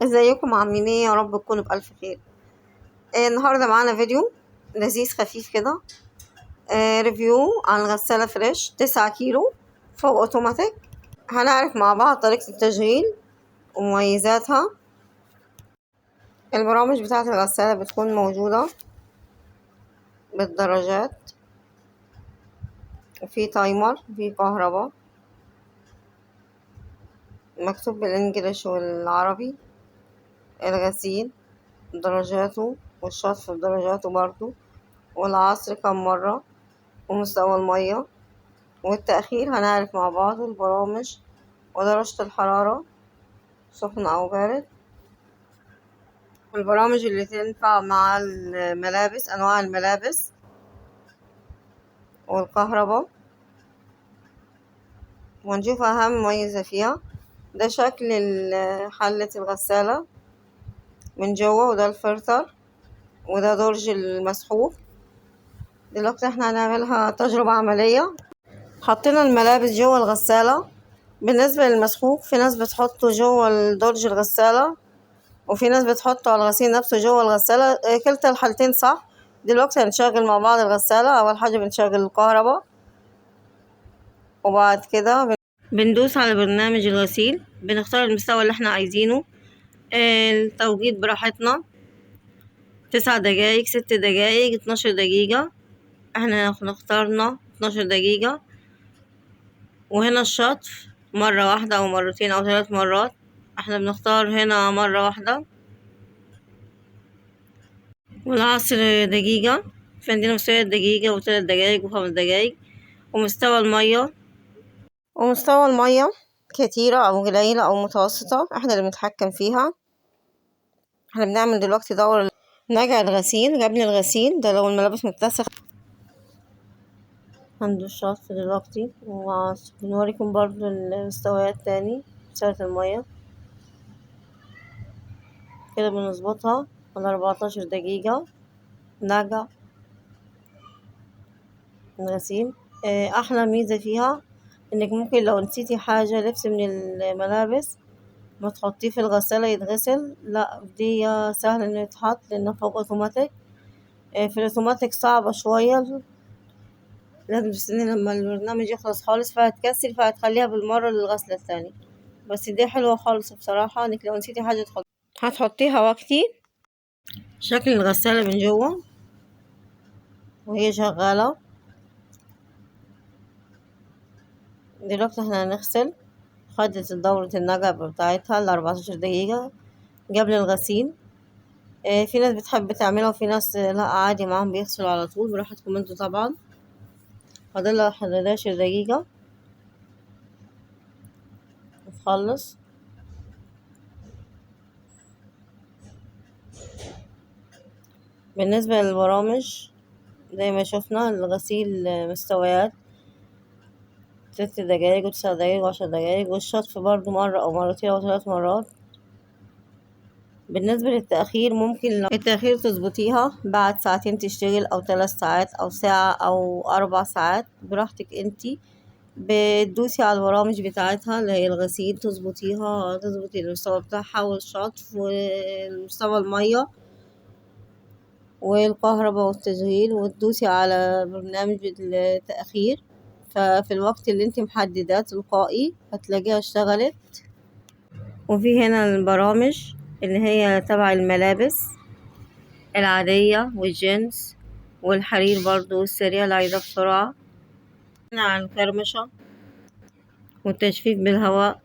ازيكم عاملين ايه؟ يا رب تكونوا بألف خير. النهارده معانا فيديو لذيذ خفيف كده. ريفيو عن غسالة فريش 9 كيلو فوق اوتوماتيك. هنعرف مع بعض طريقة التشغيل ومميزاتها. البرامج بتاعة الغسالة بتكون موجودة بالدرجات، وفي تايمر، في كهرباء، مكتوب بالانجليش والعربي، الغسيل درجاته والشطف بدرجاته برضو، والعصر كم مرة، ومستوى المية والتأخير هنعرف مع بعض، البرامج ودرجة الحرارة سخن أو بارد، والبرامج اللي تنفع مع الملابس، أنواع الملابس، والكهرباء. ونشوف أهم مميزة فيها. ده شكل حلة الغسالة من جوه، وده الفلتر، وده درج المسحوق. دلوقتي احنا هنعملها تجربة عملية. حطينا الملابس جوه الغسالة. بالنسبة للمسحوق، في ناس بتحطه جوه درج الغسالة، وفي ناس بتحطه على الغسيل نفسه جوه الغسالة. كلتا الحالتين صح. دلوقتي هنشغل مع بعض الغسالة. أول حاجة بنشغل الكهرباء، وبعد كده بندوس على برنامج الغسيل، بنختار المستوى اللي احنا عايزينه. التوقيت براحتنا، 9 دقايق، 6 دقايق، 12 دقيقة. احنا اخترنا 12 دقيقة. وهنا الشطف مرة واحدة أو مرتين أو 3 مرات. احنا بنختار هنا مرة واحدة. والعصر دقيقة. في عندنا مستويات دقيقة و3 دقايق و5 دقايق. ومستوى المية كتيرة أو قليلة أو متوسطة، احنا اللي بنتحكم فيها. احنا بنعمل دلوقتي دورة نقع الغسيل قبل الغسيل، ده لو الملابس متسخة. هندوس شطف دلوقتي وعصر. بنوريكم برضو المستويات تاني. مستويات المية كده بنظبطها على 14 دقيقة نقع الغسيل. أحلى ميزة فيها إنك ممكن لو نسيتي حاجة، لبس من الملابس، ما تحطيه في الغسالة يتغسل، لا دي سهل إنه يتحط لأنه فوق أوتوماتيك. في الأوتوماتيك صعبة شوية، لازم تستني لما البرنامج يخلص خالص فهتكسل، فهتخليها بالمرة للغسلة الثانية. بس دي حلوة خالص بصراحة، إنك لو نسيتي حاجة هتحطيها وقتي. شكل الغسالة من جوه وهي شغالة. دلوقتي احنا هنغسل. خدت دورة النقع بتاعتها 14 دقيقة قبل الغسيل. في ناس بتحب تعملها، وفي ناس لا عادي معاهم بيغسلوا على طول، براحتكم انتوا طبعا. فاضلها 11 دقيقة نخلص. بالنسبة للبرامج زي ما شفنا، الغسيل مستويات 6 دقايق و9 دقايق و10 دقايق، والشطف برضو مرة أو مرتين أو 3 مرات. بالنسبة للتأخير، ممكن لو التأخير تظبطيها بعد ساعتين تشتغل، أو 3 ساعات أو ساعة أو 4 ساعات براحتك انتي. بتدوسي على البرامج بتاعتها اللي هي الغسيل، تظبطي المستوى بتاعها والشطف ومستوى المية والكهرباء والتشغيل، وتدوسي على برنامج التأخير. ففي الوقت اللي انت محدداه تلقائي هتلاقيها اشتغلت. وفي هنا البرامج اللي هي تبع الملابس العادية والجينز والحرير برضو والسريع اللي عايزة بسرعة. هنا على الكرمشة والتجفيف بالهواء.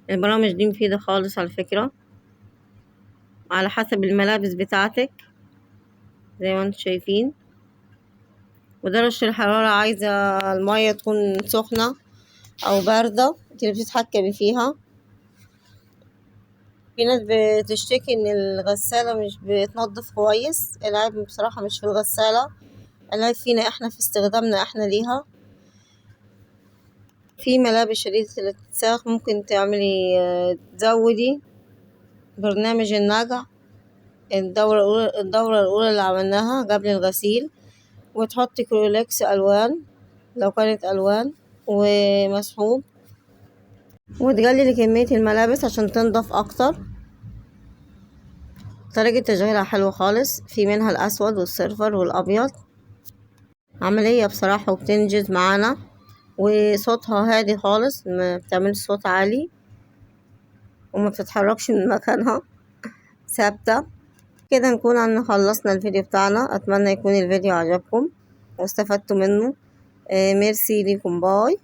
البرامج دي مفيدة خالص على فكرة، على حسب الملابس بتاعتك زي ما انتم شايفين. ودرجة الحرارة، عايزة المية تكون سخنة أو باردة، انت اللي بتتحكمي فيها. في ناس بتشتكي ان الغسالة مش بتنظف كويس. العيب بصراحة مش في الغسالة، العيب فينا احنا في استخدامنا احنا ليها. في ملابس شديدة الاتساخ ممكن تعملي تزودي برنامج النقع الدورة الأولى اللي عملناها قبل الغسيل، وتحطي كرولكس ألوان لو كانت ألوان ومسحوب، وتقللي كمية الملابس عشان تنضف أكتر. طريقة تشغيلها حلوة خالص، في منها الأسود والسيلفر والأبيض، عملية بصراحة وبتنجز معانا، وصوتها هادي خالص، ما بتعملش صوت عالي وما بتتحركش من مكانها، ثابتة. كده نكون خلصنا الفيديو بتاعنا. أتمنى يكون الفيديو عجبكم واستفدتوا منه. ميرسي ليكم، باي.